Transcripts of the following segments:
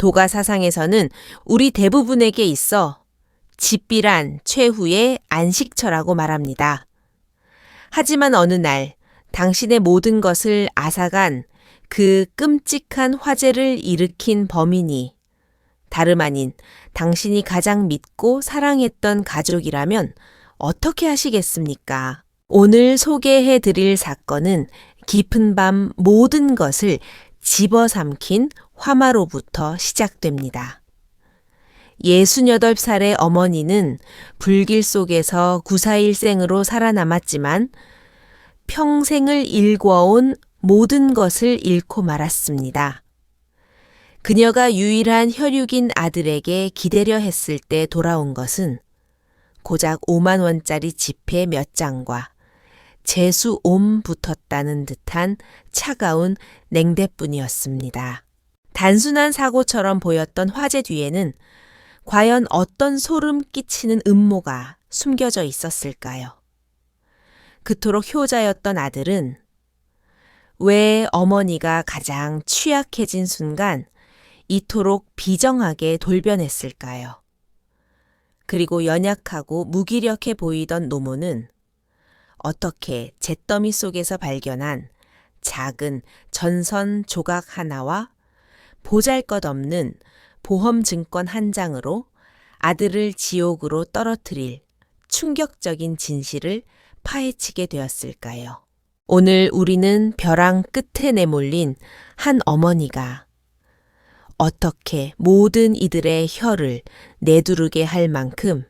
도가 사상에서는 우리 대부분에게 있어 집비란 최후의 안식처라고 말합니다. 하지만 어느 날 당신의 모든 것을 앗아간 그 끔찍한 화재를 일으킨 범인이 다름 아닌 당신이 가장 믿고 사랑했던 가족이라면 어떻게 하시겠습니까? 오늘 소개해 드릴 사건은 깊은 밤 모든 것을 집어삼킨 화마로부터 시작됩니다. 68살의 어머니는 불길 속에서 941생으로 살아남았지만 평생을 일궈온 모든 것을 잃고 말았습니다. 그녀가 유일한 혈육인 아들에게 기대려 했을 때 돌아온 것은 고작 5만 원짜리 지폐 몇 장과 재수옴 붙었다는 듯한 차가운 냉대뿐이었습니다. 단순한 사고처럼 보였던 화재 뒤에는 과연 어떤 소름 끼치는 음모가 숨겨져 있었을까요? 그토록 효자였던 아들은 왜 어머니가 가장 취약해진 순간 이토록 비정하게 돌변했을까요? 그리고 연약하고 무기력해 보이던 노모는 어떻게 잿더미 속에서 발견한 작은 전선 조각 하나와 보잘것없는 보험증권 한 장으로 아들을 지옥으로 떨어뜨릴 충격적인 진실을 파헤치게 되었을까요? 오늘 우리는 벼랑 끝에 내몰린 한 어머니가 어떻게 모든 이들의 혀를 내두르게 할 만큼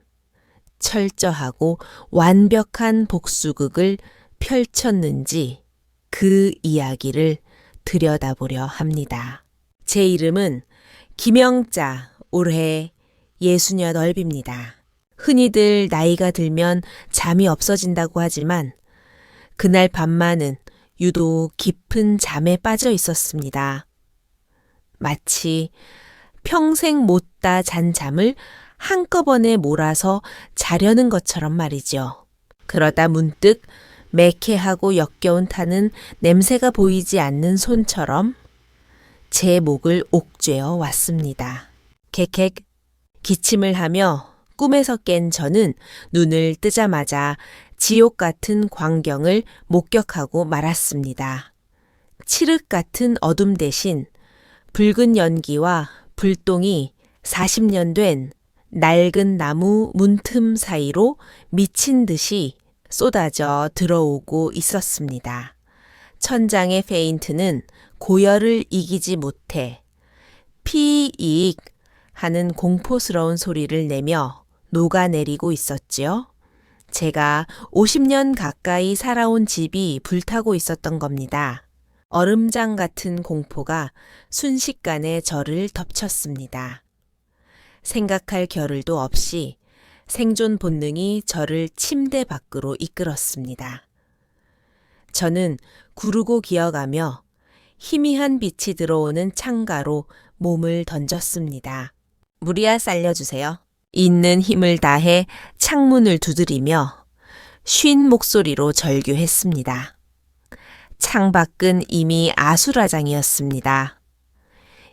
철저하고 완벽한 복수극을 펼쳤는지 그 이야기를 들여다보려 합니다. 제 이름은 김영자, 올해 68입니다. 흔히들 나이가 들면 잠이 없어진다고 하지만 그날 밤만은 유독 깊은 잠에 빠져 있었습니다. 마치 평생 못다 잔 잠을 한꺼번에 몰아서 자려는 것처럼 말이죠. 그러다 문득 매캐하고 역겨운 타는 냄새가 보이지 않는 손처럼 제 목을 옥죄어 왔습니다. 객객 기침을 하며 꿈에서 깬 저는 눈을 뜨자마자 지옥 같은 광경을 목격하고 말았습니다. 칠흑 같은 어둠 대신 붉은 연기와 불똥이 40년 된 낡은 나무 문틈 사이로 미친 듯이 쏟아져 들어오고 있었습니다. 천장의 페인트는 고열을 이기지 못해 피익 하는 공포스러운 소리를 내며 녹아내리고 있었지요. 제가 50년 가까이 살아온 집이 불타고 있었던 겁니다. 얼음장 같은 공포가 순식간에 저를 덮쳤습니다. 생각할 겨를도 없이 생존 본능이 저를 침대 밖으로 이끌었습니다. 저는 구르고 기어가며 희미한 빛이 들어오는 창가로 몸을 던졌습니다. 무리야 살려주세요. 있는 힘을 다해 창문을 두드리며 쉰 목소리로 절규했습니다. 창밖은 이미 아수라장이었습니다.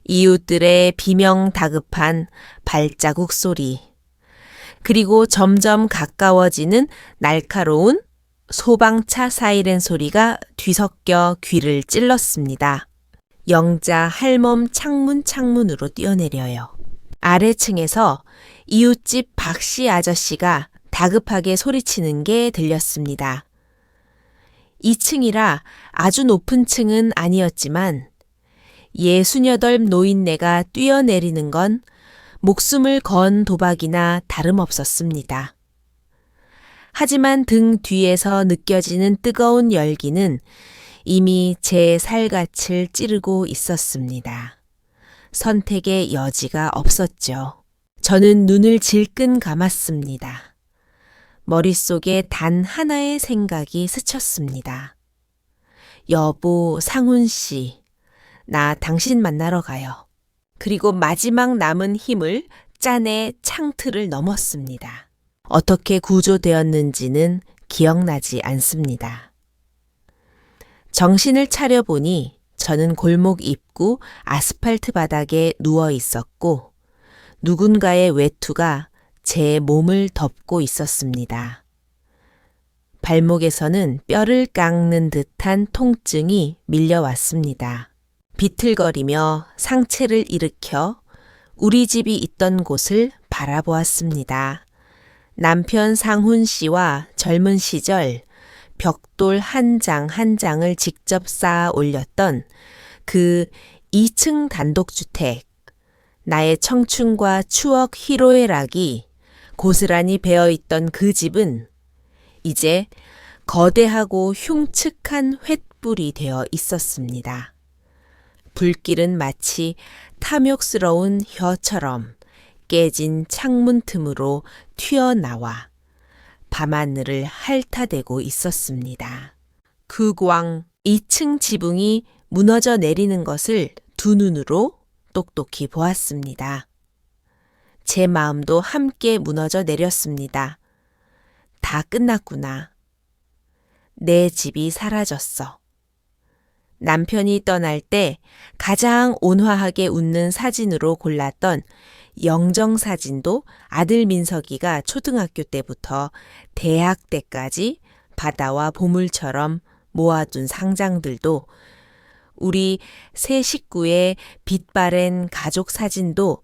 이웃들의 비명 다급한 발자국 소리, 그리고 점점 가까워지는 날카로운 소방차 사이렌 소리가 뒤섞여 귀를 찔렀습니다. 영자 할멈 창문으로 뛰어내려요. 아래층에서 이웃집 박씨 아저씨가 다급하게 소리치는 게 들렸습니다. 2층이라 아주 높은 층은 아니었지만 68 노인네가 뛰어내리는 건 목숨을 건 도박이나 다름없었습니다. 하지만 등 뒤에서 느껴지는 뜨거운 열기는 이미 제 살갗을 찌르고 있었습니다. 선택의 여지가 없었죠. 저는 눈을 질끈 감았습니다. 머릿속에 단 하나의 생각이 스쳤습니다. 여보, 상훈 씨, 나 당신 만나러 가요. 그리고 마지막 남은 힘을 짠해 창틀을 넘었습니다. 어떻게 구조되었는지는 기억나지 않습니다. 정신을 차려보니 저는 골목 입구 아스팔트 바닥에 누워 있었고 누군가의 외투가 제 몸을 덮고 있었습니다. 발목에서는 뼈를 깎는 듯한 통증이 밀려왔습니다. 비틀거리며 상체를 일으켜 우리 집이 있던 곳을 바라보았습니다. 남편 상훈 씨와 젊은 시절 벽돌 한 장 한 장을 직접 쌓아 올렸던 그 2층 단독주택, 나의 청춘과 추억 희로애락이 고스란히 배어있던 그 집은 이제 거대하고 흉측한 횃불이 되어 있었습니다. 불길은 마치 탐욕스러운 혀처럼 깨진 창문 틈으로 튀어나와 밤하늘을 핥아대고 있었습니다. 그 광 2층 지붕이 무너져 내리는 것을 두 눈으로 똑똑히 보았습니다. 제 마음도 함께 무너져 내렸습니다. 다 끝났구나. 내 집이 사라졌어. 남편이 떠날 때 가장 온화하게 웃는 사진으로 골랐던 영정사진도 아들 민석이가 초등학교 때부터 대학 때까지 바다와 보물처럼 모아둔 상장들도 우리 세 식구의 빛바랜 가족 사진도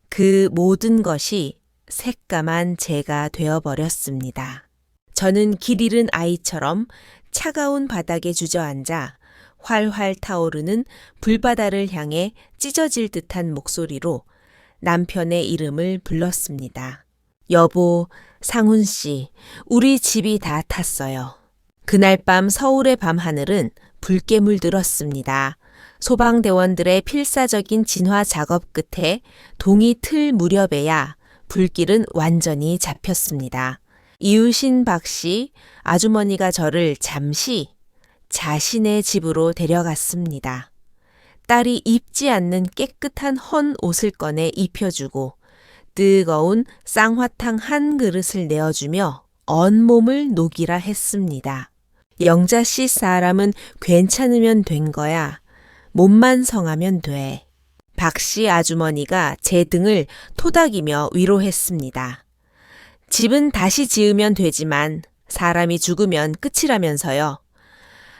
그 모든 것이 새까만 제가 되어버렸습니다. 저는 길 잃은 아이처럼 차가운 바닥에 주저앉아 활활 타오르는 불바다를 향해 찢어질 듯한 목소리로 남편의 이름을 불렀습니다. 여보, 상훈 씨, 우리 집이 다 탔어요. 그날 밤 서울의 밤하늘은 불개물 들었습니다. 소방대원들의 필사적인 진화 작업 끝에 동이 틀 무렵에야 불길은 완전히 잡혔습니다. 이웃인 박 씨, 아주머니가 저를 잠시 자신의 집으로 데려갔습니다. 딸이 입지 않는 깨끗한 헌 옷을 꺼내 입혀주고 뜨거운 쌍화탕 한 그릇을 내어주며 온몸을 녹이라 했습니다. 영자 씨 사람은 괜찮으면 된 거야. 몸만 성하면 돼. 박 씨 아주머니가 제 등을 토닥이며 위로했습니다. 집은 다시 지으면 되지만 사람이 죽으면 끝이라면서요.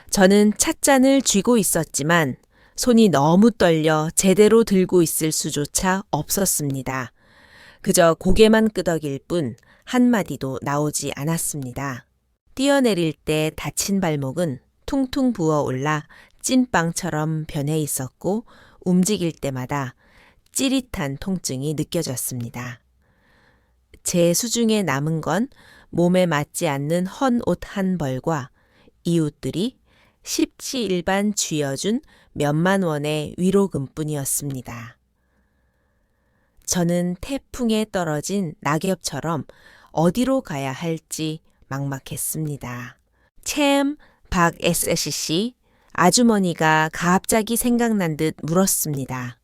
저는 찻잔을 쥐고 있었지만 손이 너무 떨려 제대로 들고 있을 수조차 없었습니다. 그저 고개만 끄덕일 뿐 한마디도 나오지 않았습니다. 뛰어내릴 때 다친 발목은 퉁퉁 부어올라 찐빵처럼 변해 있었고 움직일 때마다 찌릿한 통증이 느껴졌습니다. 제 수중에 남은 건 몸에 맞지 않는 헌 옷 한 벌과 이웃들이 십시일반 쥐어준 몇만 원의 위로금뿐이었습니다. 저는 태풍에 떨어진 낙엽처럼 어디로 가야 할지 막막했습니다. 참, 박 SC 아주머니가 갑자기 생각난 듯 물었습니다.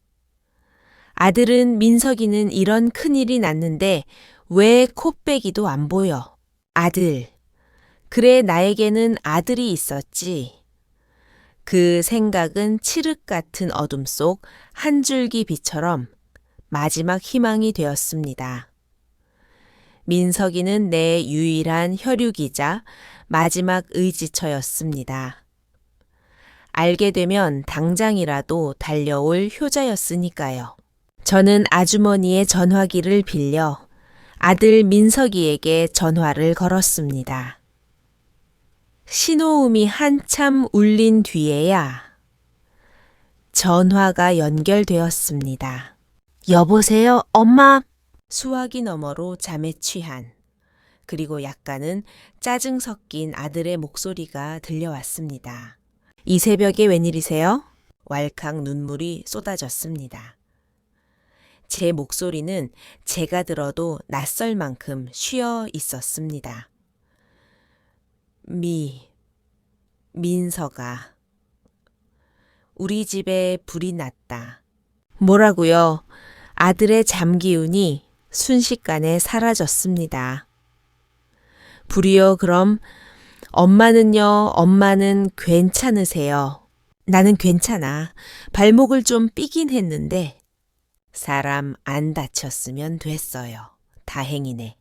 아들은 민석이는 이런 큰일이 났는데 왜 코빼기도 안 보여? 아들. 그래, 나에게는 아들이 있었지. 그 생각은 칠흑 같은 어둠 속 한 줄기 빛처럼 마지막 희망이 되었습니다. 민석이는 내 유일한 혈육이자 마지막 의지처였습니다. 알게 되면 당장이라도 달려올 효자였으니까요. 저는 아주머니의 전화기를 빌려 아들 민석이에게 전화를 걸었습니다. 신호음이 한참 울린 뒤에야 전화가 연결되었습니다. 여보세요, 엄마? 수화기 너머로 잠에 취한 그리고 약간은 짜증 섞인 아들의 목소리가 들려왔습니다. 이 새벽에 웬일이세요? 왈칵 눈물이 쏟아졌습니다. 제 목소리는 제가 들어도 낯설 만큼 쉬어 있었습니다. 민서가. 우리 집에 불이 났다. 뭐라고요? 아들의 잠기운이 순식간에 사라졌습니다. 불이요, 그럼 엄마는요, 엄마는 괜찮으세요. 나는 괜찮아. 발목을 좀 삐긴 했는데 사람 안 다쳤으면 됐어요. 다행이네.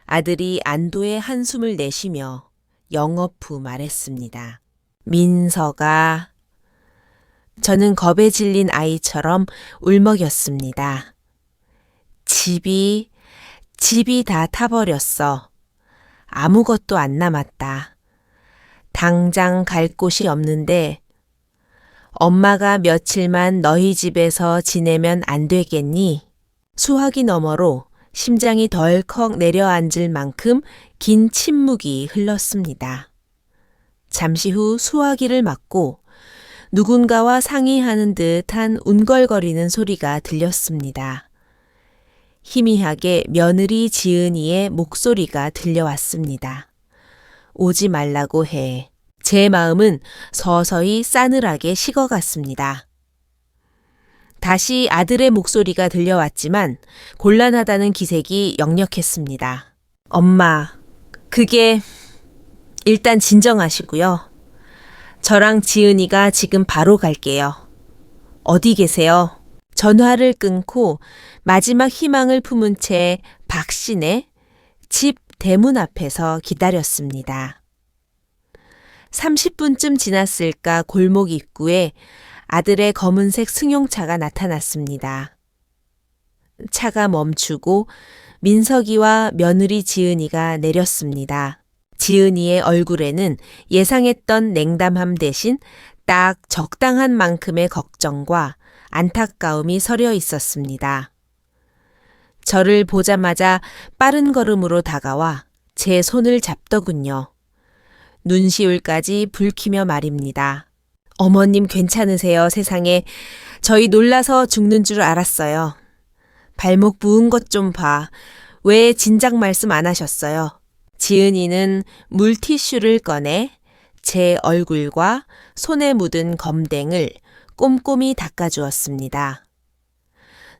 아들이 안도의 한숨을 내쉬며 영업 후 말했습니다. 민서가. 저는 겁에 질린 아이처럼 울먹였습니다. 집이 다 타버렸어. 아무것도 안 남았다. 당장 갈 곳이 없는데 엄마가 며칠만 너희 집에서 지내면 안 되겠니? 수화기 너머로 심장이 덜컥 내려앉을 만큼 긴 침묵이 흘렀습니다. 잠시 후 수화기를 맞고 누군가와 상의하는 듯한 운걸거리는 소리가 들렸습니다. 희미하게 며느리 지은이의 목소리가 들려왔습니다. 오지 말라고 해. 제 마음은 서서히 싸늘하게 식어갔습니다. 다시 아들의 목소리가 들려왔지만 곤란하다는 기색이 역력했습니다. 엄마, 그게 일단 진정하시고요. 저랑 지은이가 지금 바로 갈게요. 어디 계세요? 전화를 끊고 마지막 희망을 품은 채 박신의 집 대문 앞에서 기다렸습니다. 30분쯤 지났을까 골목 입구에 아들의 검은색 승용차가 나타났습니다. 차가 멈추고 민석이와 며느리 지은이가 내렸습니다. 지은이의 얼굴에는 예상했던 냉담함 대신 딱 적당한 만큼의 걱정과 안타까움이 서려 있었습니다. 저를 보자마자 빠른 걸음으로 다가와 제 손을 잡더군요. 눈시울까지 붉히며 말입니다. 어머님 괜찮으세요, 세상에. 저희 놀라서 죽는 줄 알았어요. 발목 부은 것 좀 봐. 왜 진작 말씀 안 하셨어요? 지은이는 물티슈를 꺼내 제 얼굴과 손에 묻은 검댕을 꼼꼼히 닦아주었습니다.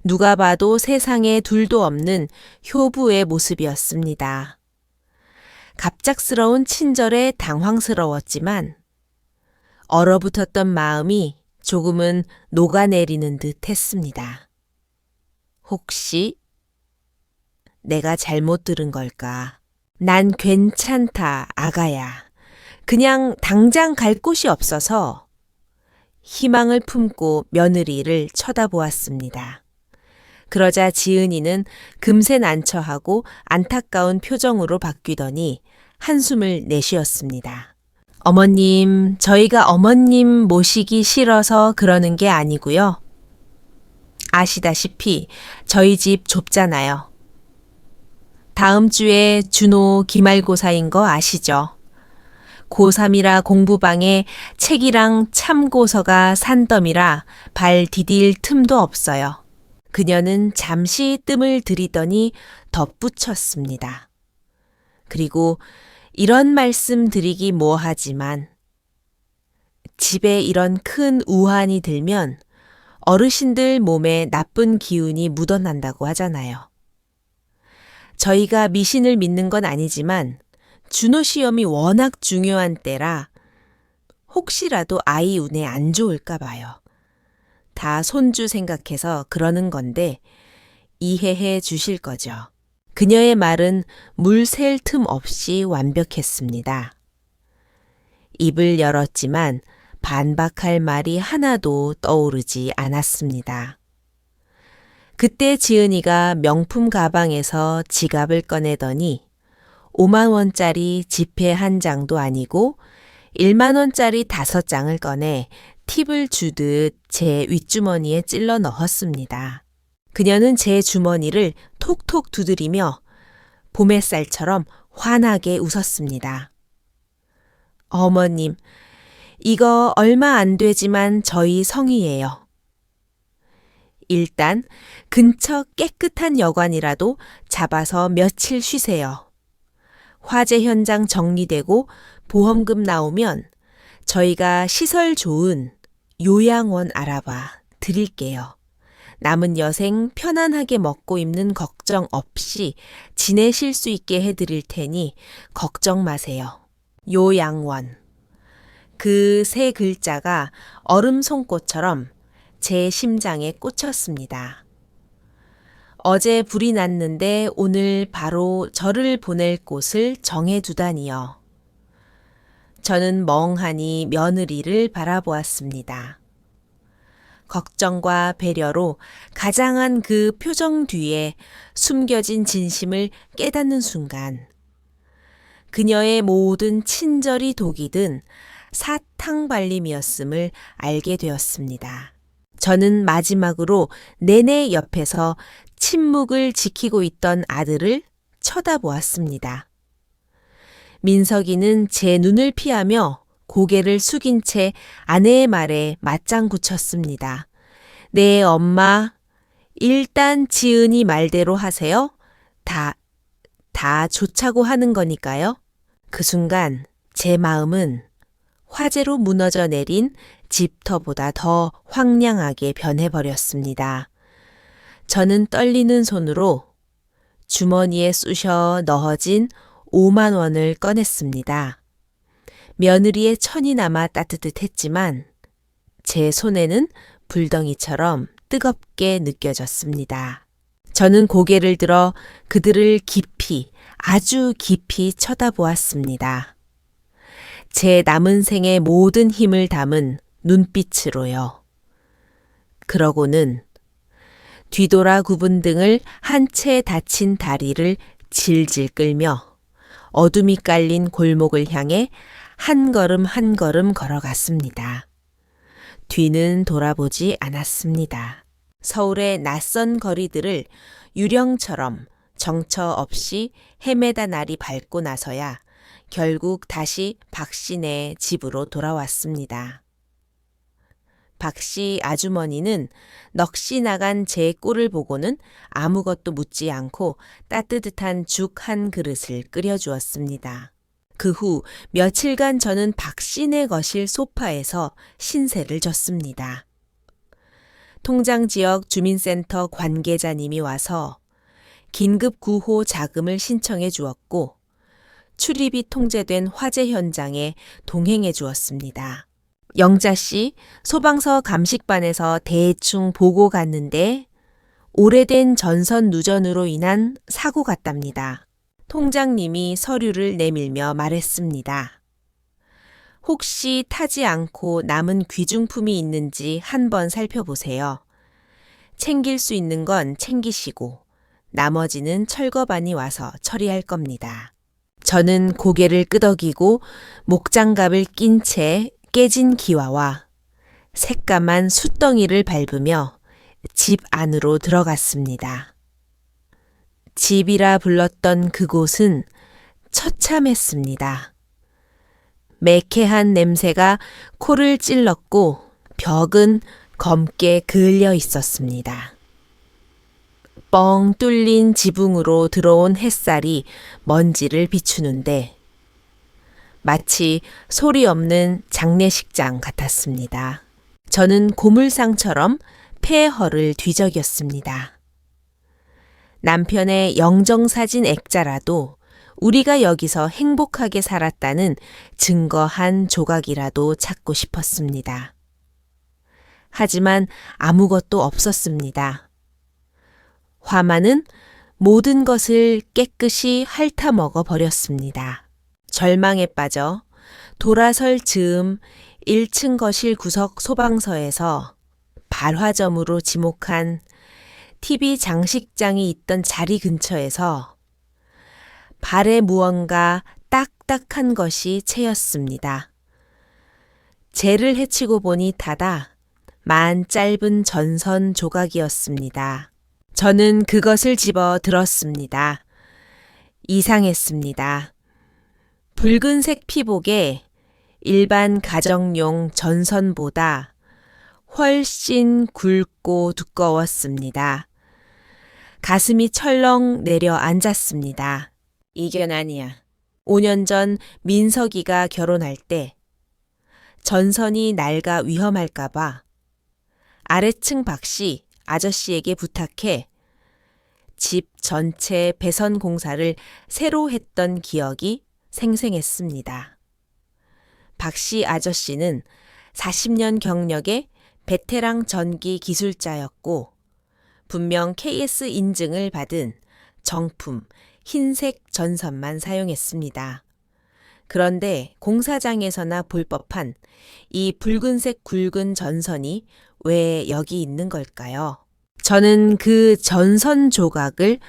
누가 봐도 세상에 둘도 없는 효부의 모습이었습니다. 갑작스러운 친절에 당황스러웠지만 얼어붙었던 마음이 조금은 녹아내리는 듯 했습니다. 혹시 내가 잘못 들은 걸까? 난 괜찮다, 아가야. 그냥 당장 갈 곳이 없어서 희망을 품고 며느리를 쳐다보았습니다. 그러자 지은이는 금세 난처하고 안타까운 표정으로 바뀌더니 한숨을 내쉬었습니다. 어머님, 저희가 어머님 모시기 싫어서 그러는 게 아니고요. 아시다시피 저희 집 좁잖아요. 다음 주에 준호 기말고사인 거 아시죠? 고3이라 공부방에 책이랑 참고서가 산더미라 발 디딜 틈도 없어요. 그녀는 잠시 뜸을 들이더니 덧붙였습니다. 그리고 이런 말씀 드리기 뭐하지만 집에 이런 큰 우환이 들면 어르신들 몸에 나쁜 기운이 묻어난다고 하잖아요. 저희가 미신을 믿는 건 아니지만 준호 시험이 워낙 중요한 때라 혹시라도 아이 운에 안 좋을까 봐요. 다 손주 생각해서 그러는 건데 이해해 주실 거죠. 그녀의 말은 물 셀 틈 없이 완벽했습니다. 입을 열었지만 반박할 말이 하나도 떠오르지 않았습니다. 그때 지은이가 명품 가방에서 지갑을 꺼내더니 5만 원짜리 지폐 한 장도 아니고 1만 원짜리 5장을 꺼내 팁을 주듯 제 윗주머니에 찔러 넣었습니다. 그녀는 제 주머니를 톡톡 두드리며 봄햇살처럼 환하게 웃었습니다. 어머님, 이거 얼마 안 되지만 저희 성의예요. 일단 근처 깨끗한 여관이라도 잡아서 며칠 쉬세요. 화재 현장 정리되고 보험금 나오면 저희가 시설 좋은 요양원 알아봐 드릴게요. 남은 여생 편안하게 먹고 입는 걱정 없이 지내실 수 있게 해드릴 테니 걱정 마세요. 요양원. 그 세 글자가 얼음 송꽃처럼 제 심장에 꽂혔습니다. 어제 불이 났는데 오늘 바로 저를 보낼 곳을 정해두다니요. 저는 멍하니 며느리를 바라보았습니다. 걱정과 배려로 가장한 그 표정 뒤에 숨겨진 진심을 깨닫는 순간 그녀의 모든 친절이 독이 든 사탕발림이었음을 알게 되었습니다. 저는 마지막으로 내내 옆에서 침묵을 지키고 있던 아들을 쳐다보았습니다. 민석이는 제 눈을 피하며 고개를 숙인 채 아내의 말에 맞장구 쳤습니다. 네, 엄마. 일단 지은이 말대로 하세요. 다 좋자고 하는 거니까요. 그 순간 제 마음은 화재로 무너져 내린 집터보다 더 황량하게 변해버렸습니다. 저는 떨리는 손으로 주머니에 쑤셔 넣어진 5만 원을 꺼냈습니다. 며느리의 천이나마 따뜻했지만 제 손에는 불덩이처럼 뜨겁게 느껴졌습니다. 저는 고개를 들어 그들을 깊이, 아주 깊이 쳐다보았습니다. 제 남은 생의 모든 힘을 담은 눈빛으로요. 그러고는 뒤돌아 굽은 등을 한 채 다친 다리를 질질 끌며 어둠이 깔린 골목을 향해 한 걸음 한 걸음 걸어갔습니다. 뒤는 돌아보지 않았습니다. 서울의 낯선 거리들을 유령처럼 정처 없이 헤매다 날이 밝고 나서야 결국 다시 박씨네 집으로 돌아왔습니다. 박씨 아주머니는 넋이 나간 제 꼴을 보고는 아무것도 묻지 않고 따뜻한 죽 한 그릇을 끓여주었습니다. 그 후 며칠간 저는 박씨네 거실 소파에서 신세를 졌습니다. 통장지역 주민센터 관계자님이 와서 긴급 구호 자금을 신청해 주었고 출입이 통제된 화재 현장에 동행해 주었습니다. 영자 씨, 소방서 감식반에서 대충 보고 갔는데 오래된 전선 누전으로 인한 사고 같답니다. 통장님이 서류를 내밀며 말했습니다. 혹시 타지 않고 남은 귀중품이 있는지 한번 살펴보세요. 챙길 수 있는 건 챙기시고 나머지는 철거반이 와서 처리할 겁니다. 저는 고개를 끄덕이고 목장갑을 낀 채 깨진 기와와 새까만 숯덩이를 밟으며 집 안으로 들어갔습니다. 집이라 불렀던 그곳은 처참했습니다. 매캐한 냄새가 코를 찔렀고 벽은 검게 그을려 있었습니다. 뻥 뚫린 지붕으로 들어온 햇살이 먼지를 비추는데 마치 소리 없는 장례식장 같았습니다. 저는 고물상처럼 폐허를 뒤적였습니다. 남편의 영정사진 액자라도 우리가 여기서 행복하게 살았다는 증거 한 조각이라도 찾고 싶었습니다. 하지만 아무것도 없었습니다. 화마는 모든 것을 깨끗이 핥아먹어 버렸습니다. 절망에 빠져 돌아설 즈음 1층 거실 구석 소방서에서 발화점으로 지목한 TV 장식장이 있던 자리 근처에서 발에 무언가 딱딱한 것이 채였습니다. 재를 헤치고 보니 다다 만 짧은 전선 조각이었습니다. 저는 그것을 집어 들었습니다. 이상했습니다. 붉은색 피복에 일반 가정용 전선보다 훨씬 굵고 두꺼웠습니다. 가슴이 철렁 내려앉았습니다. 이견 아니야. 5년 전 민석이가 결혼할 때 전선이 낡아 위험할까봐 아래층 박씨 아저씨에게 부탁해 집 전체 배선 공사를 새로 했던 기억이 생생했습니다. 박씨 아저씨는 40년 경력의 베테랑 전기 기술자였고 분명 KS 인증을 받은 정품 흰색 전선만 사용했습니다. 그런데 공사장에서나 볼 법한 이 붉은색 굵은 전선이 왜 여기 있는 걸까요? 저는 그 전선 조각을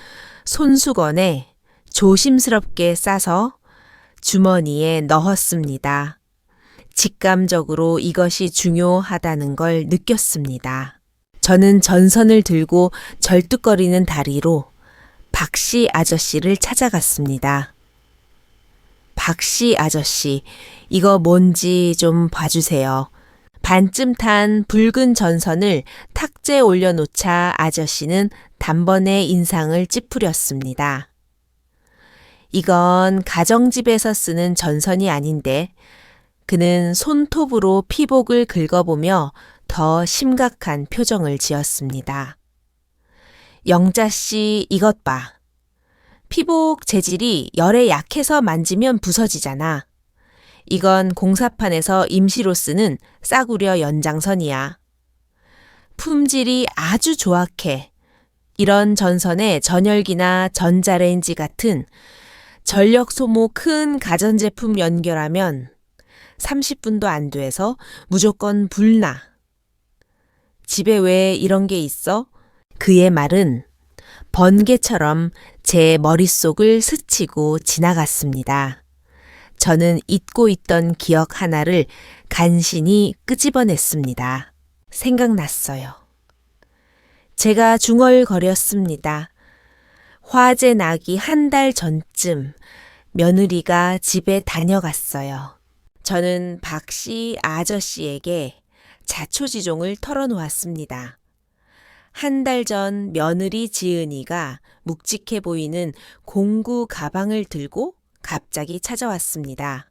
손수건에 조심스럽게 싸서 주머니에 넣었습니다. 직감적으로 이것이 중요하다는 걸 느꼈습니다. 저는 전선을 들고 절뚝거리는 다리로 박씨 아저씨를 찾아갔습니다. 박씨 아저씨, 이거 뭔지 좀 봐주세요. 반쯤 탄 붉은 전선을 탁자에 올려놓자 아저씨는 단번에 인상을 찌푸렸습니다. 이건 가정집에서 쓰는 전선이 아닌데 그는 손톱으로 피복을 긁어보며 더 심각한 표정을 지었습니다. 영자씨, 이것 봐. 피복 재질이 열에 약해서 만지면 부서지잖아. 이건 공사판에서 임시로 쓰는 싸구려 연장선이야. 품질이 아주 조악해. 이런 전선에 전열기나 전자레인지 같은 전력 소모 큰 가전제품 연결하면 30분도 안 돼서 무조건 불나. 집에 왜 이런 게 있어? 그의 말은 번개처럼 제 머릿속을 스치고 지나갔습니다. 저는 잊고 있던 기억 하나를 간신히 끄집어냈습니다. 생각났어요. 제가 중얼거렸습니다. 화재 나기 한 달 전쯤 며느리가 집에 다녀갔어요. 저는 박씨 아저씨에게 자초지종을 털어놓았습니다. 한 달 전 며느리 지은이가 묵직해 보이는 공구 가방을 들고 갑자기 찾아왔습니다.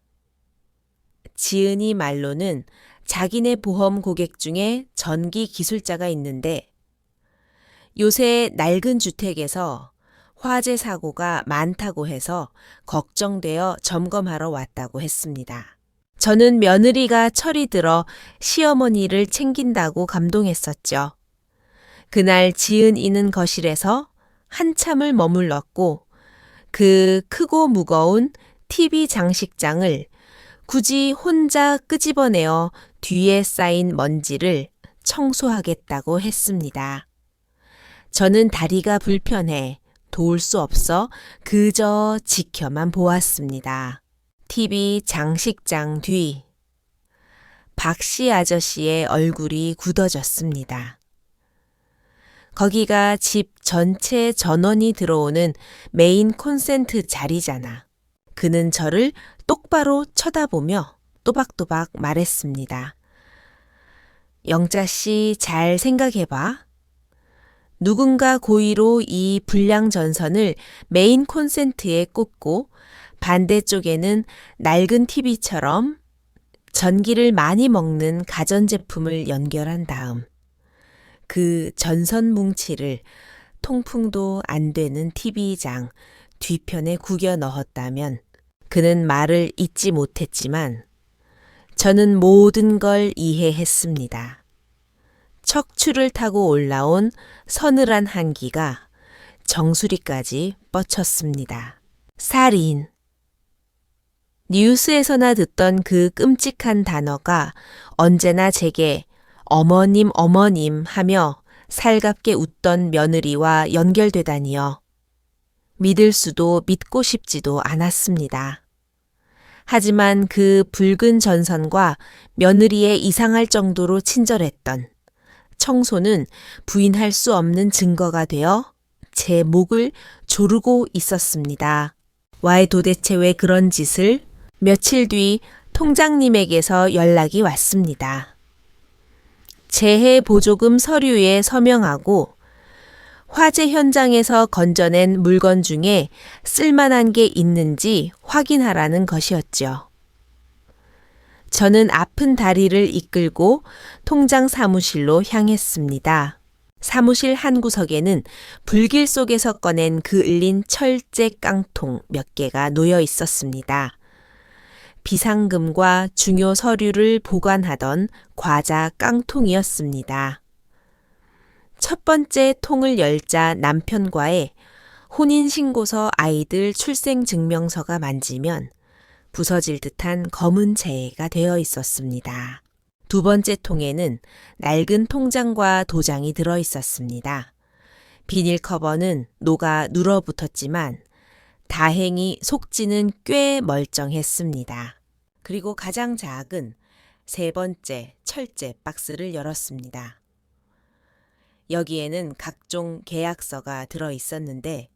지은이 말로는 자기네 보험 고객 중에 전기 기술자가 있는데 요새 낡은 주택에서 화재 사고가 많다고 해서 걱정되어 점검하러 왔다고 했습니다. 저는 며느리가 철이 들어 시어머니를 챙긴다고 감동했었죠. 그날 지은이는 거실에서 한참을 머물렀고 그 크고 무거운 TV 장식장을 굳이 혼자 끄집어내어 뒤에 쌓인 먼지를 청소하겠다고 했습니다. 저는 다리가 불편해 도울 수 없어 그저 지켜만 보았습니다. TV 장식장 뒤 박씨 아저씨의 얼굴이 굳어졌습니다. 거기가 집 전체 전원이 들어오는 메인 콘센트 자리잖아. 그는 저를 똑바로 쳐다보며 또박또박 말했습니다. 영자씨 잘 생각해봐. 누군가 고의로 이 불량 전선을 메인 콘센트에 꽂고 반대쪽에는 낡은 TV처럼 전기를 많이 먹는 가전제품을 연결한 다음 그 전선 뭉치를 통풍도 안 되는 TV장 뒤편에 구겨 넣었다면 그는 말을 잇지 못했지만 저는 모든 걸 이해했습니다. 척추를 타고 올라온 서늘한 한기가 정수리까지 뻗쳤습니다. 살인. 뉴스에서나 듣던 그 끔찍한 단어가 언제나 제게 어머님 어머님 하며 살갑게 웃던 며느리와 연결되다니요. 믿을 수도 믿고 싶지도 않았습니다. 하지만 그 붉은 전선과 며느리의 이상할 정도로 친절했던 청소는 부인할 수 없는 증거가 되어 제 목을 조르고 있었습니다. 도대체 왜 그런 짓을? 며칠 뒤 통장님에게서 연락이 왔습니다. 재해 보조금 서류에 서명하고 화재 현장에서 건져낸 물건 중에 쓸만한 게 있는지 확인하라는 것이었죠. 저는 아픈 다리를 이끌고 통장 사무실로 향했습니다. 사무실 한 구석에는 불길 속에서 꺼낸 그을린 철제 깡통 몇 개가 놓여 있었습니다. 비상금과 중요 서류를 보관하던 과자 깡통이었습니다. 첫 번째 통을 열자 남편과의 혼인신고서 아이들 출생증명서가 만지면 부서질 듯한 검은 재가 되어 있었습니다. 두 번째 통에는 낡은 통장과 도장이 들어 있었습니다. 비닐 커버는 녹아 눌어붙었지만 다행히 속지는 꽤 멀쩡했습니다. 그리고 가장 작은 세 번째 철제 박스를 열었습니다. 여기에는 각종 계약서가 들어 있었는데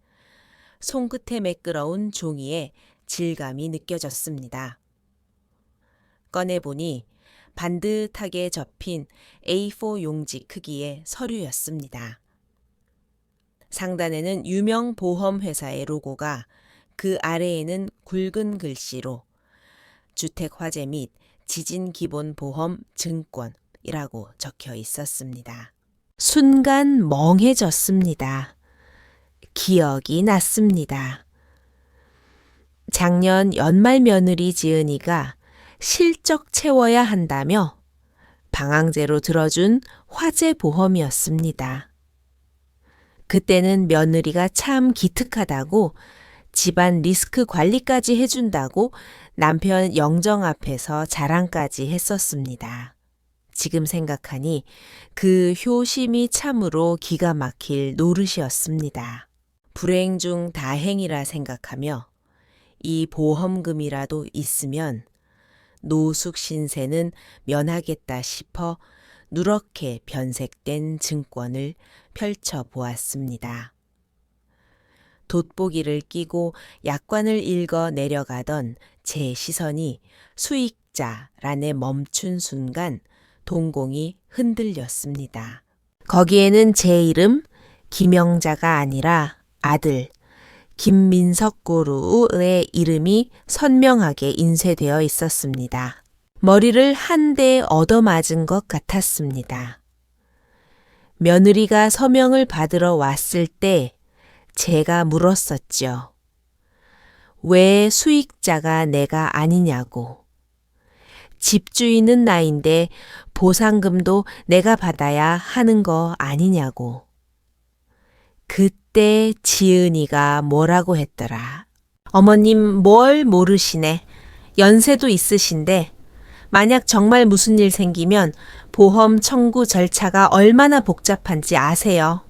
손끝에 매끄러운 종이에 질감이 느껴졌습니다. 꺼내보니 반듯하게 접힌 A4 용지 크기의 서류였습니다. 상단에는 유명 보험회사의 로고가, 그 아래에는 굵은 글씨로 주택화재 및 지진기본보험 증권이라고 적혀 있었습니다. 순간 멍해졌습니다. 기억이 났습니다. 작년 연말 며느리 지은이가 실적 채워야 한다며 방황제로 들어준 화재 보험이었습니다. 그때는 며느리가 참 기특하다고 집안 리스크 관리까지 해준다고 남편 영정 앞에서 자랑까지 했었습니다. 지금 생각하니 그 효심이 참으로 기가 막힐 노릇이었습니다. 불행 중 다행이라 생각하며 이 보험금이라도 있으면 노숙 신세는 면하겠다 싶어 누렇게 변색된 증권을 펼쳐보았습니다. 돋보기를 끼고 약관을 읽어 내려가던 제 시선이 수익자란에 멈춘 순간 동공이 흔들렸습니다. 거기에는 제 이름 김영자가 아니라 아들 김민석 고루의 이름이 선명하게 인쇄되어 있었습니다. 머리를 한 대 얻어맞은 것 같았습니다. 며느리가 서명을 받으러 왔을 때 제가 물었었죠. 왜 수익자가 내가 아니냐고. 집주인은 나인데 보상금도 내가 받아야 하는 거 아니냐고. 그때 지은이가 뭐라고 했더라. 어머님 뭘 모르시네. 연세도 있으신데 만약 정말 무슨 일 생기면 보험 청구 절차가 얼마나 복잡한지 아세요.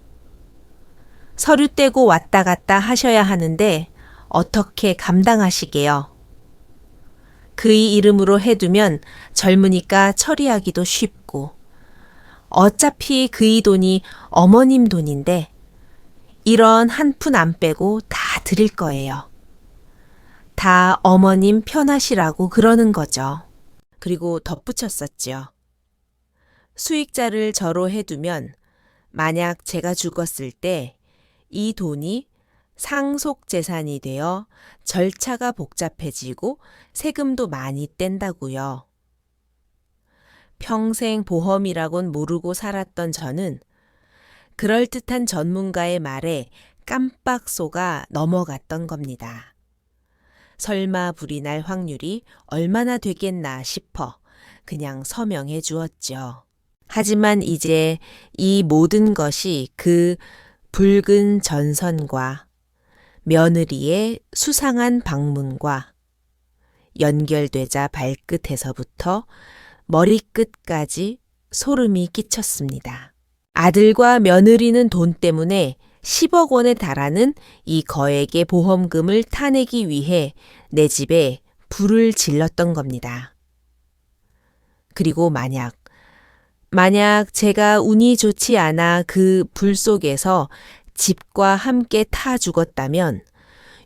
서류 떼고 왔다 갔다 하셔야 하는데 어떻게 감당하시게요? 그의 이름으로 해두면 젊으니까 처리하기도 쉽고 어차피 그의 돈이 어머님 돈인데 이런 한 푼 안 빼고 다 드릴 거예요. 다 어머님 편하시라고 그러는 거죠. 그리고 덧붙였었지요. 수익자를 저로 해두면 만약 제가 죽었을 때 이 돈이 상속재산이 되어 절차가 복잡해지고 세금도 많이 뗀다고요. 평생 보험이라곤 모르고 살았던 저는 그럴듯한 전문가의 말에 깜빡 속아 넘어갔던 겁니다. 설마 불이 날 확률이 얼마나 되겠나 싶어 그냥 서명해 주었죠. 하지만 이제 이 모든 것이 그 붉은 전선과 며느리의 수상한 방문과 연결되자 발끝에서부터 머리끝까지 소름이 끼쳤습니다. 아들과 며느리는 돈 때문에 10억 원에 달하는 이 거액의 보험금을 타내기 위해 내 집에 불을 질렀던 겁니다. 그리고 만약 제가 운이 좋지 않아 그 불 속에서 집과 함께 타 죽었다면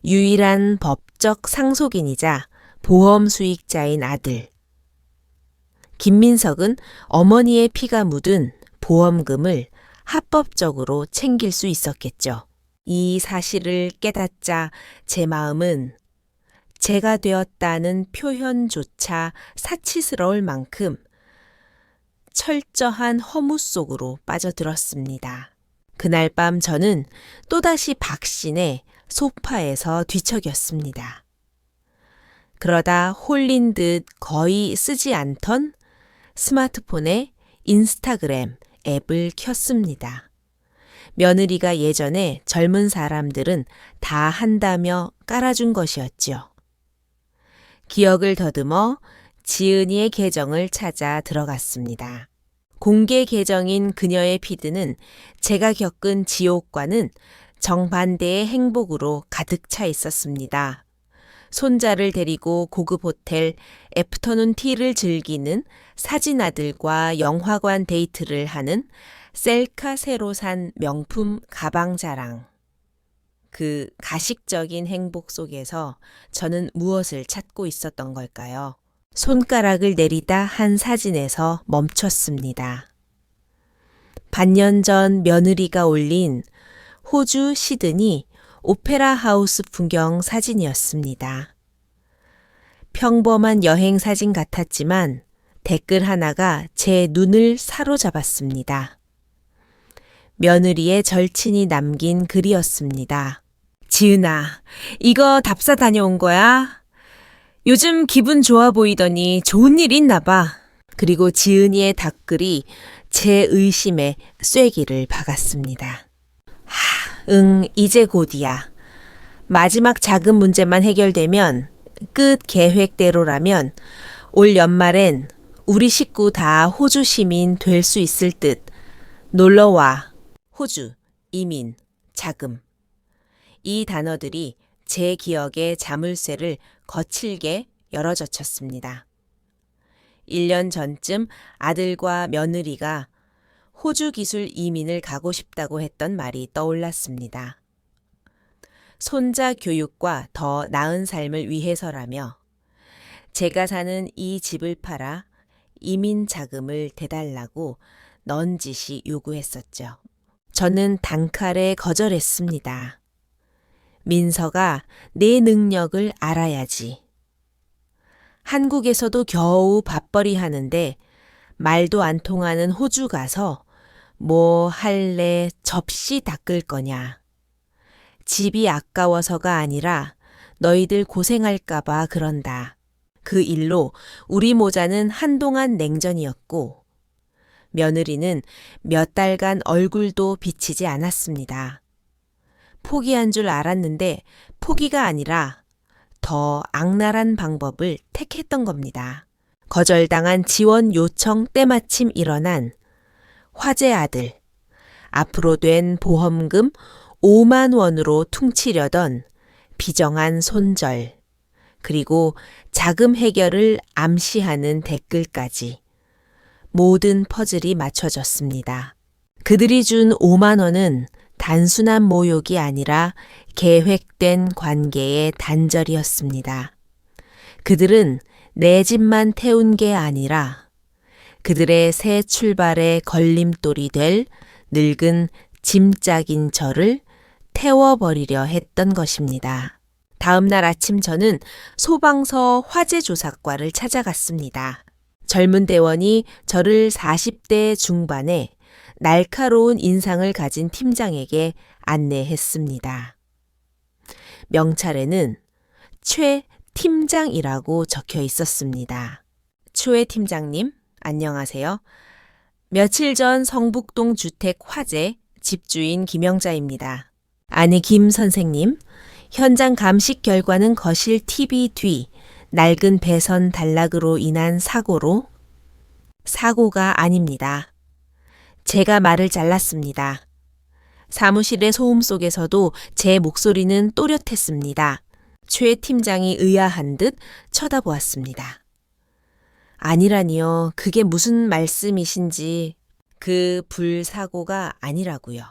유일한 법적 상속인이자 보험 수익자인 아들 김민석은 어머니의 피가 묻은 보험금을 합법적으로 챙길 수 있었겠죠. 이 사실을 깨닫자 제 마음은 제가 되었다는 표현조차 사치스러울 만큼 철저한 허무 속으로 빠져들었습니다. 그날 밤 저는 또다시 박신의 소파에서 뒤척였습니다. 그러다 홀린 듯 거의 쓰지 않던 스마트폰에 인스타그램 앱을 켰습니다. 며느리가 예전에 젊은 사람들은 다 한다며 깔아준 것이었지요. 기억을 더듬어 지은이의 계정을 찾아 들어갔습니다. 공개 계정인 그녀의 피드는 제가 겪은 지옥과는 정반대의 행복으로 가득 차 있었습니다. 손자를 데리고 고급 호텔 애프터눈 티를 즐기는 사진아들과 영화관 데이트를 하는 셀카 새로 산 명품 가방 자랑. 그 가식적인 행복 속에서 저는 무엇을 찾고 있었던 걸까요? 손가락을 내리다 한 사진에서 멈췄습니다. 반년 전 며느리가 올린 호주 시드니 오페라 하우스 풍경 사진이었습니다. 평범한 여행 사진 같았지만 댓글 하나가 제 눈을 사로잡았습니다. 며느리의 절친이 남긴 글이었습니다. 지은아, 이거 답사 다녀온 거야? 요즘 기분 좋아 보이더니 좋은 일 있나 봐. 그리고 지은이의 답글이 제 의심에 쐐기를 박았습니다. 이제 곧이야. 마지막 작은 문제만 해결되면 끝 계획대로라면 올 연말엔 우리 식구 다 호주 시민 될 수 있을 듯. 놀러와. 호주, 이민, 자금. 이 단어들이 제 기억의 자물쇠를 거칠게 열어젖혔습니다. 1년 전쯤 아들과 며느리가 호주 기술 이민을 가고 싶다고 했던 말이 떠올랐습니다. 손자 교육과 더 나은 삶을 위해서라며 제가 사는 이 집을 팔아 이민 자금을 대달라고 넌지시 요구했었죠. 저는 단칼에 거절했습니다. 민서가 내 능력을 알아야지. 한국에서도 겨우 밥벌이 하는데 말도 안 통하는 호주 가서 뭐 할래 접시 닦을 거냐. 집이 아까워서가 아니라 너희들 고생할까봐 그런다. 그 일로 우리 모자는 한동안 냉전이었고 며느리는 몇 달간 얼굴도 비치지 않았습니다. 포기한 줄 알았는데 포기가 아니라 더 악랄한 방법을 택했던 겁니다. 거절당한 지원 요청 때마침 일어난 화재 아들, 앞으로 된 보험금 5만 원으로 퉁치려던 비정한 손절, 그리고 자금 해결을 암시하는 댓글까지 모든 퍼즐이 맞춰졌습니다. 그들이 준 5만 원은 단순한 모욕이 아니라 계획된 관계의 단절이었습니다. 그들은 내 집만 태운 게 아니라 그들의 새 출발의 걸림돌이 될 늙은 짐짝인 저를 태워버리려 했던 것입니다. 다음 날 아침 저는 소방서 화재조사과를 찾아갔습니다. 젊은 대원이 저를 40대 중반에 날카로운 인상을 가진 팀장에게 안내했습니다. 명찰에는 최 팀장이라고 적혀 있었습니다. 최 팀장님, 안녕하세요. 며칠 전 성북동 주택 화재 집주인 김영자입니다. 아니 김 선생님, 현장 감식 결과는 거실 TV 뒤 낡은 배선 단락으로 인한 사고가 아닙니다. 제가 말을 잘랐습니다. 사무실의 소음 속에서도 제 목소리는 또렷했습니다. 최 팀장이 의아한 듯 쳐다보았습니다. 아니라니요. 그게 무슨 말씀이신지. 그 불사고가 아니라고요.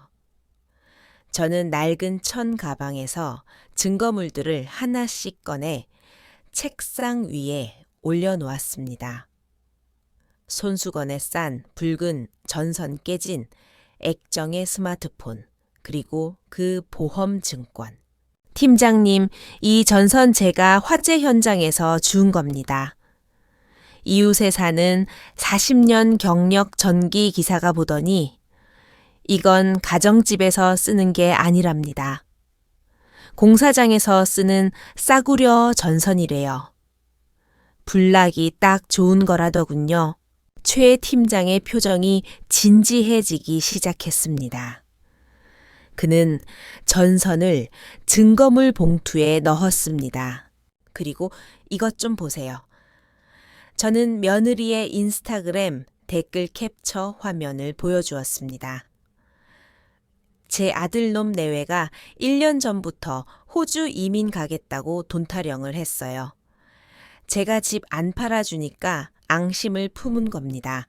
저는 낡은 천 가방에서 증거물들을 하나씩 꺼내 책상 위에 올려놓았습니다. 손수건에 싼 붉은 전선 깨진 액정의 스마트폰, 그리고 그 보험 증권. 팀장님, 이 전선 제가 화재 현장에서 주운 겁니다. 이웃에 사는 40년 경력 전기 기사가 보더니 이건 가정집에서 쓰는 게 아니랍니다. 공사장에서 쓰는 싸구려 전선이래요. 불나기 딱 좋은 거라더군요. 최 팀장의 표정이 진지해지기 시작했습니다. 그는 전선을 증거물 봉투에 넣었습니다. 그리고 이것 좀 보세요. 저는 며느리의 인스타그램 댓글 캡처 화면을 보여주었습니다. 제 아들놈 내외가 1년 전부터 호주 이민 가겠다고 돈 타령을 했어요. 제가 집 안 팔아주니까 앙심을 품은 겁니다.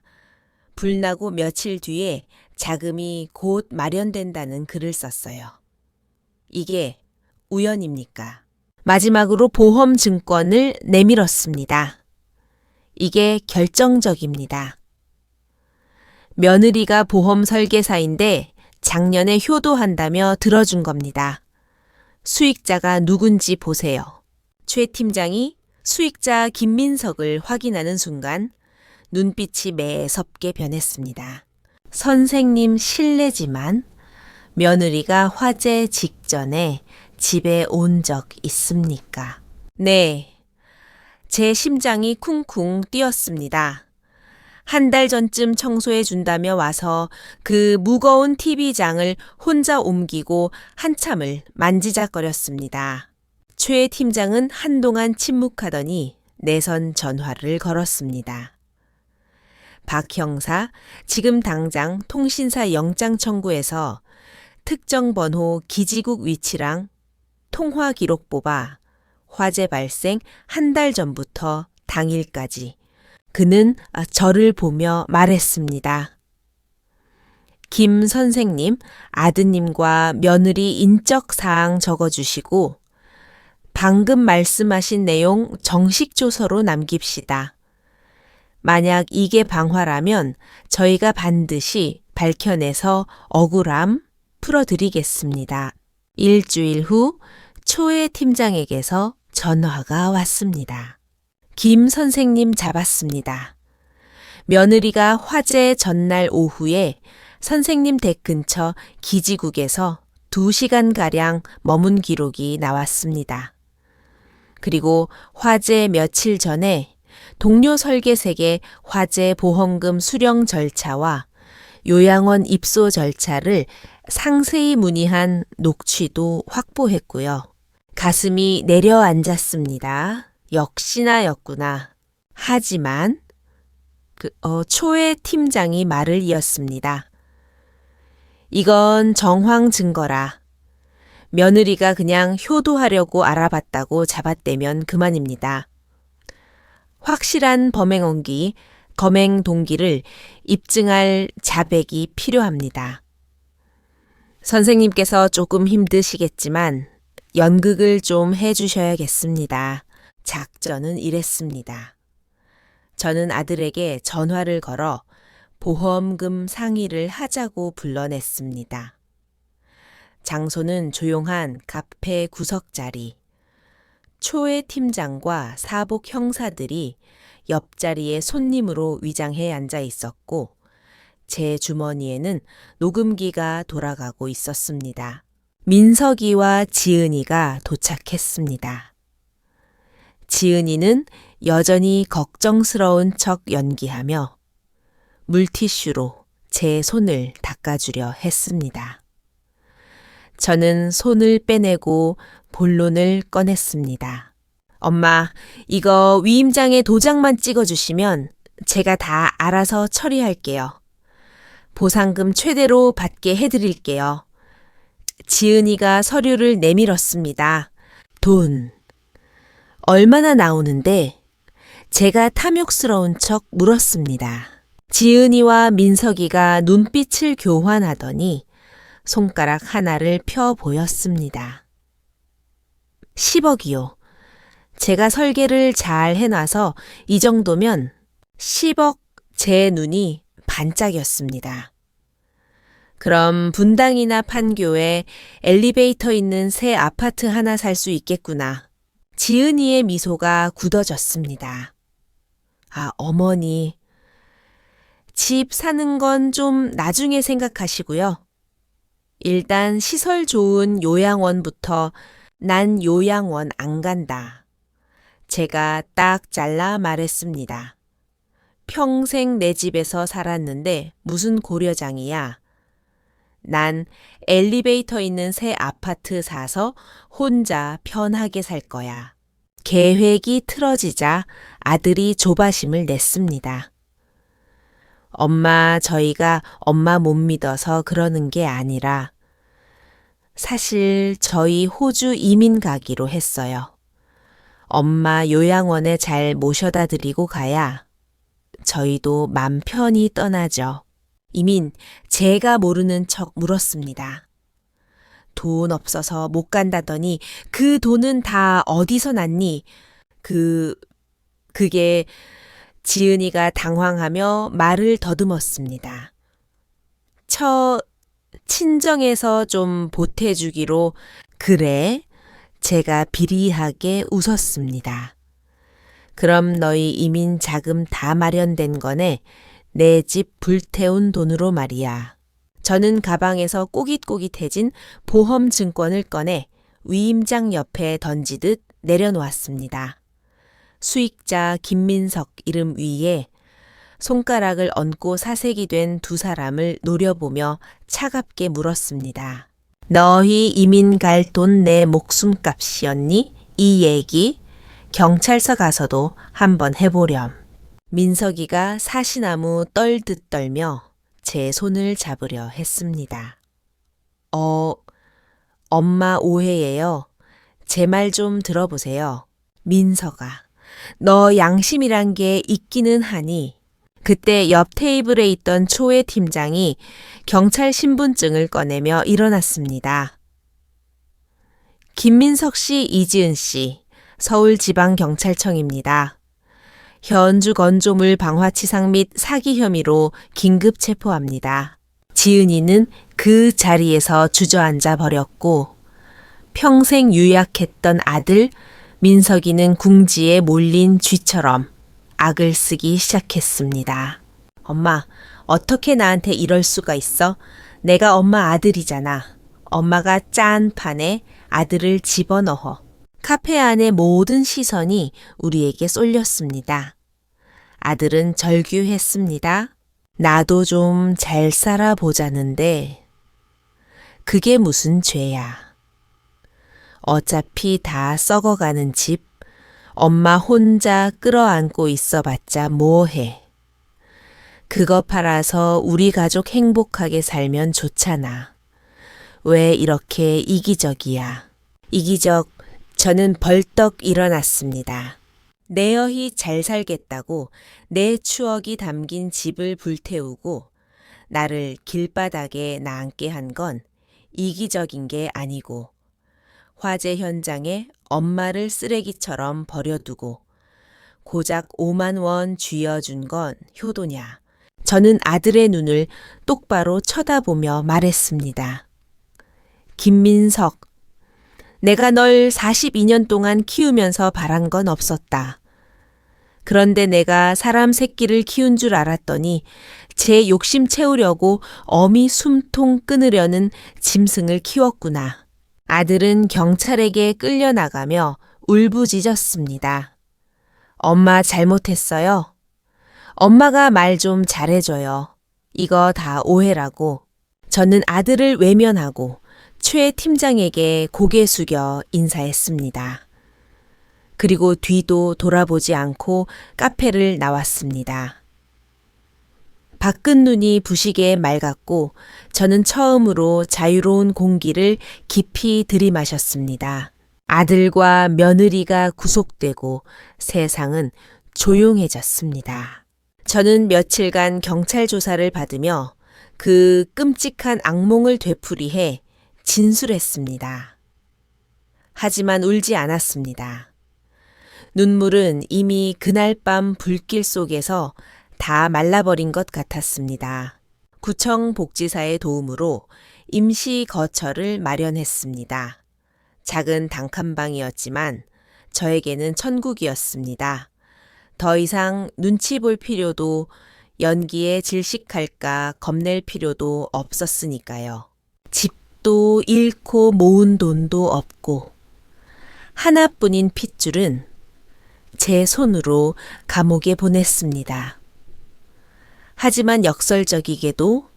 불나고 며칠 뒤에 자금이 곧 마련된다는 글을 썼어요. 이게 우연입니까? 마지막으로 보험증권을 내밀었습니다. 이게 결정적입니다. 며느리가 보험 설계사인데 작년에 효도한다며 들어준 겁니다. 수익자가 누군지 보세요. 최 팀장이 수익자 김민석을 확인하는 순간 눈빛이 매섭게 변했습니다. 선생님 실례지만 며느리가 화재 직전에 집에 온 적 있습니까? 네. 제 심장이 쿵쿵 뛰었습니다. 한 달 전쯤 청소해 준다며 와서 그 무거운 TV장을 혼자 옮기고 한참을 만지작거렸습니다. 최 팀장은 한동안 침묵하더니 내선 전화를 걸었습니다. 박 형사, 지금 당장 통신사 영장 청구해서 특정 번호 기지국 위치랑 통화 기록 뽑아 화재 발생 한 달 전부터 당일까지 그는 저를 보며 말했습니다. 김 선생님, 아드님과 며느리 인적사항 적어주시고 방금 말씀하신 내용 정식 조서로 남깁시다. 만약 이게 방화라면 저희가 반드시 밝혀내서 억울함 풀어드리겠습니다. 일주일 후 초회 팀장에게서 전화가 왔습니다. 김 선생님 잡았습니다. 며느리가 화재 전날 오후에 선생님 댁 근처 기지국에서 2시간가량 머문 기록이 나왔습니다. 그리고 화재 며칠 전에 동료 설계색의 화재 보험금 수령 절차와 요양원 입소 절차를 상세히 문의한 녹취도 확보했고요. 가슴이 내려앉았습니다. 역시나였구나. 하지만 초회 팀장이 말을 이었습니다. 이건 정황 증거라. 며느리가 그냥 효도하려고 알아봤다고 잡아떼면 그만입니다. 확실한 검행 동기를 입증할 자백이 필요합니다. 선생님께서 조금 힘드시겠지만 연극을 좀 해주셔야겠습니다. 작전은 이랬습니다. 저는 아들에게 전화를 걸어 보험금 상의를 하자고 불러냈습니다. 장소는 조용한 카페 구석자리. 초회 팀장과 사복 형사들이 옆자리에 손님으로 위장해 앉아 있었고 제 주머니에는 녹음기가 돌아가고 있었습니다. 민석이와 지은이가 도착했습니다. 지은이는 여전히 걱정스러운 척 연기하며 물티슈로 제 손을 닦아주려 했습니다. 저는 손을 빼내고 본론을 꺼냈습니다. 엄마, 이거 위임장에 도장만 찍어주시면 제가 다 알아서 처리할게요. 보상금 최대로 받게 해드릴게요. 지은이가 서류를 내밀었습니다. 돈. 얼마나 나오는데? 제가 탐욕스러운 척 물었습니다. 지은이와 민석이가 눈빛을 교환하더니 손가락 하나를 펴 보였습니다. 10억이요. 제가 설계를 잘 해놔서 이 정도면 10억. 제 눈이 반짝였습니다. 그럼 분당이나 판교에 엘리베이터 있는 새 아파트 하나 살 수 있겠구나. 지은이의 미소가 굳어졌습니다. 어머니. 집 사는 건 좀 나중에 생각하시고요. 일단 시설 좋은 요양원부터 난 요양원 안 간다. 제가 딱 잘라 말했습니다. 평생 내 집에서 살았는데 무슨 고려장이야. 난 엘리베이터 있는 새 아파트 사서 혼자 편하게 살 거야. 계획이 틀어지자 아들이 조바심을 냈습니다. 엄마, 저희가 엄마 못 믿어서 그러는 게 아니라 사실 저희 호주 이민 가기로 했어요. 엄마 요양원에 잘 모셔다 드리고 가야 저희도 맘 편히 떠나죠. 이민, 제가 모르는 척 물었습니다. 돈 없어서 못 간다더니 그 돈은 다 어디서 났니? 그게 지은이가 당황하며 말을 더듬었습니다. 친정에서 좀 보태주기로. 그래? 제가 비리하게 웃었습니다. 그럼 너희 이민 자금 다 마련된 거네. 내 집 불태운 돈으로 말이야. 저는 가방에서 꼬깃꼬깃해진 보험증권을 꺼내 위임장 옆에 던지듯 내려놓았습니다. 수익자 김민석 이름 위에 손가락을 얹고 사색이 된 두 사람을 노려보며 차갑게 물었습니다. 너희 이민 갈 돈 내 목숨값이었니? 이 얘기 경찰서 가서도 한번 해보렴. 민석이가 사시나무 떨듯 떨며 제 손을 잡으려 했습니다. 엄마 오해예요. 제 말 좀 들어보세요. 민석아, 너 양심이란 게 있기는 하니. 그때 옆 테이블에 있던 초회 팀장이 경찰 신분증을 꺼내며 일어났습니다. 김민석 씨, 이지은 씨, 서울지방경찰청입니다. 현주 건조물 방화치상 및 사기 혐의로 긴급 체포합니다. 지은이는 그 자리에서 주저앉아 버렸고 평생 유약했던 아들 민석이는 궁지에 몰린 쥐처럼 악을 쓰기 시작했습니다. 엄마, 어떻게 나한테 이럴 수가 있어? 내가 엄마 아들이잖아. 엄마가 짠 판에 아들을 집어넣어. 카페 안의 모든 시선이 우리에게 쏠렸습니다. 아들은 절규했습니다. 나도 좀 잘 살아보자는데 그게 무슨 죄야. 어차피 다 썩어가는 집, 엄마 혼자 끌어안고 있어봤자 뭐해. 그거 팔아서 우리 가족 행복하게 살면 좋잖아. 왜 이렇게 이기적이야. 저는 벌떡 일어났습니다. 내어히 잘 살겠다고 내 추억이 담긴 집을 불태우고 나를 길바닥에 나앉게 한 건 이기적인 게 아니고 화재 현장에 엄마를 쓰레기처럼 버려두고 고작 5만 원 쥐어준 건 효도냐. 저는 아들의 눈을 똑바로 쳐다보며 말했습니다. 김민석, 내가 널 42년 동안 키우면서 바란 건 없었다. 그런데 내가 사람 새끼를 키운 줄 알았더니 제 욕심 채우려고 어미 숨통 끊으려는 짐승을 키웠구나. 아들은 경찰에게 끌려나가며 울부짖었습니다. 엄마 잘못했어요. 엄마가 말 좀 잘해줘요. 이거 다 오해라고. 저는 아들을 외면하고 최 팀장에게 고개 숙여 인사했습니다. 그리고 뒤도 돌아보지 않고 카페를 나왔습니다. 밖은 눈이 부시게 맑았고 저는 처음으로 자유로운 공기를 깊이 들이마셨습니다. 아들과 며느리가 구속되고 세상은 조용해졌습니다. 저는 며칠간 경찰 조사를 받으며 그 끔찍한 악몽을 되풀이해 진술했습니다. 하지만 울지 않았습니다. 눈물은 이미 그날 밤 불길 속에서 다 말라버린 것 같았습니다. 구청 복지사의 도움으로 임시 거처를 마련했습니다. 작은 단칸방이었지만 저에게는 천국이었습니다. 더 이상 눈치 볼 필요도 연기에 질식할까 겁낼 필요도 없었으니까요. 집도 잃고 모은 돈도 없고 하나뿐인 핏줄은 제 손으로 감옥에 보냈습니다. 하지만 역설적이게도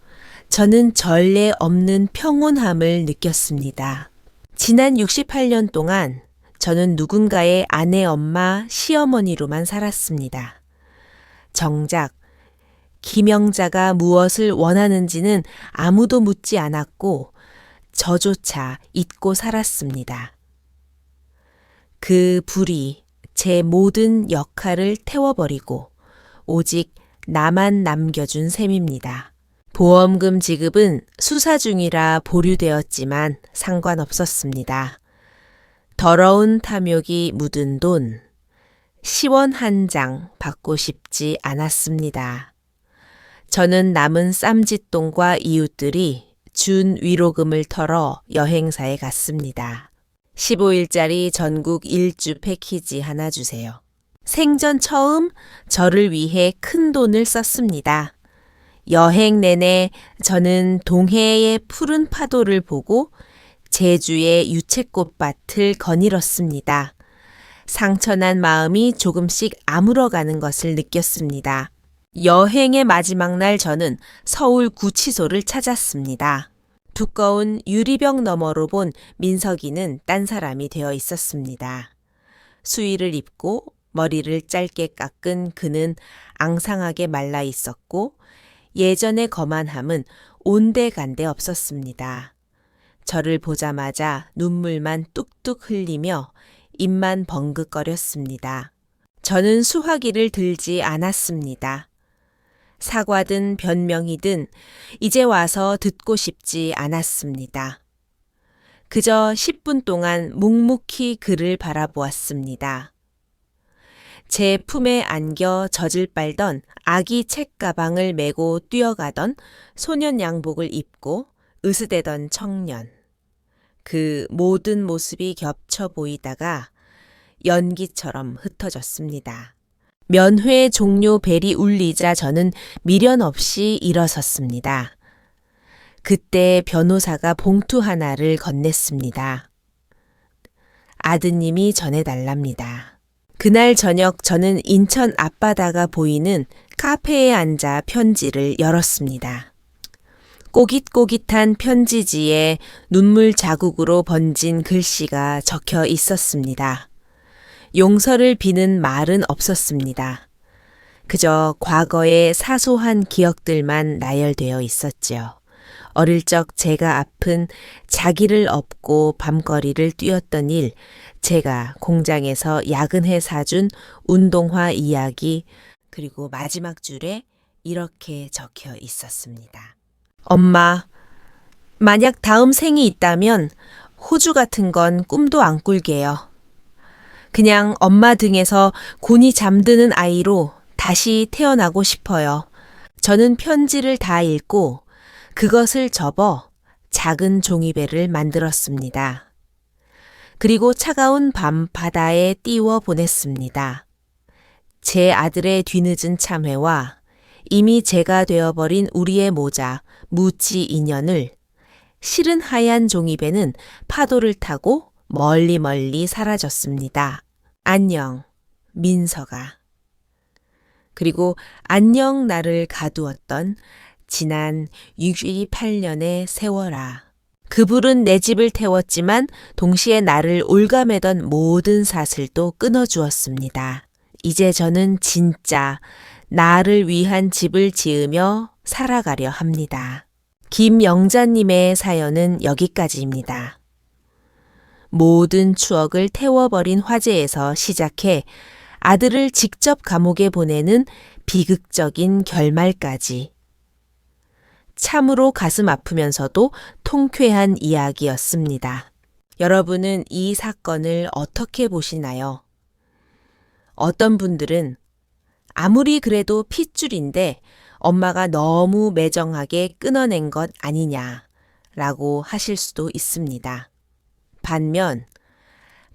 저는 전례 없는 평온함을 느꼈습니다. 지난 68년 동안 저는 누군가의 아내, 엄마, 시어머니로만 살았습니다. 정작 김영자가 무엇을 원하는지는 아무도 묻지 않았고 저조차 잊고 살았습니다. 그 불이 제 모든 역할을 태워버리고 오직 나만 남겨준 셈입니다. 보험금 지급은 수사 중이라 보류되었지만 상관없었습니다. 더러운 탐욕이 묻은 돈, 시원 한 장 받고 싶지 않았습니다. 저는 남은 쌈짓돈과 이웃들이 준 위로금을 털어 여행사에 갔습니다. 15일짜리 전국 일주 패키지 하나 주세요. 생전 처음 저를 위해 큰 돈을 썼습니다. 여행 내내 저는 동해의 푸른 파도를 보고 제주의 유채꽃밭을 거닐었습니다. 상처난 마음이 조금씩 아물어가는 것을 느꼈습니다. 여행의 마지막 날 저는 서울 구치소를 찾았습니다. 두꺼운 유리병 너머로 본 민석이는 딴 사람이 되어 있었습니다. 수의를 입고 머리를 짧게 깎은 그는 앙상하게 말라 있었고 예전의 거만함은 온데간데 없었습니다. 저를 보자마자 눈물만 뚝뚝 흘리며 입만 벙긋거렸습니다. 저는 수화기를 들지 않았습니다. 사과든 변명이든 이제 와서 듣고 싶지 않았습니다. 그저 10분 동안 묵묵히 그를 바라보았습니다. 제 품에 안겨 젖을 빨던 아기 책가방을 메고 뛰어가던 소년 양복을 입고 으스대던 청년. 그 모든 모습이 겹쳐 보이다가 연기처럼 흩어졌습니다. 면회 종료 벨이 울리자 저는 미련 없이 일어섰습니다. 그때 변호사가 봉투 하나를 건넸습니다. 아드님이 전해달랍니다. 그날 저녁 저는 인천 앞바다가 보이는 카페에 앉아 편지를 열었습니다. 꼬깃꼬깃한 편지지에 눈물 자국으로 번진 글씨가 적혀 있었습니다. 용서를 비는 말은 없었습니다. 그저 과거의 사소한 기억들만 나열되어 있었지요. 어릴 적 제가 아픈 자기를 업고 밤거리를 뛰었던 일, 제가 공장에서 야근해 사준 운동화 이야기, 그리고 마지막 줄에 이렇게 적혀 있었습니다. 엄마, 만약 다음 생이 있다면 호주 같은 건 꿈도 안 꿀게요. 그냥 엄마 등에서 곤히 잠드는 아이로 다시 태어나고 싶어요. 저는 편지를 다 읽고 그것을 접어 작은 종이배를 만들었습니다. 그리고 차가운 밤 바다에 띄워 보냈습니다. 제 아들의 뒤늦은 참회와 이미 제가 되어버린 우리의 모자, 무치 인연을 실은 하얀 종이배는 파도를 타고 멀리 사라졌습니다. 안녕, 민서가. 그리고 안녕 나를 가두었던 지난 68년의 세월아. 그 불은 내 집을 태웠지만 동시에 나를 올가매던 모든 사슬도 끊어주었습니다. 이제 저는 진짜 나를 위한 집을 지으며 살아가려 합니다. 김영자님의 사연은 여기까지입니다. 모든 추억을 태워버린 화재에서 시작해 아들을 직접 감옥에 보내는 비극적인 결말까지. 참으로 가슴 아프면서도 통쾌한 이야기였습니다. 여러분은 이 사건을 어떻게 보시나요? 어떤 분들은 아무리 그래도 핏줄인데 엄마가 너무 매정하게 끊어낸 것 아니냐라고 하실 수도 있습니다. 반면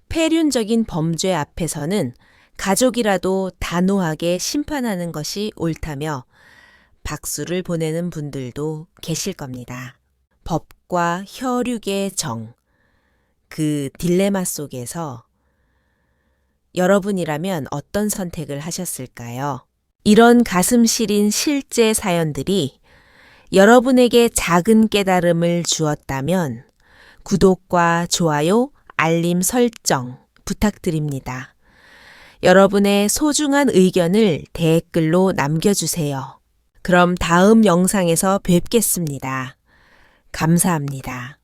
폐륜적인 범죄 앞에서는 가족이라도 단호하게 심판하는 것이 옳다며 박수를 보내는 분들도 계실 겁니다. 법과 혈육의 정, 그 딜레마 속에서 여러분이라면 어떤 선택을 하셨을까요? 이런 가슴 시린 실제 사연들이 여러분에게 작은 깨달음을 주었다면 구독과 좋아요, 알림 설정 부탁드립니다. 여러분의 소중한 의견을 댓글로 남겨주세요. 그럼 다음 영상에서 뵙겠습니다. 감사합니다.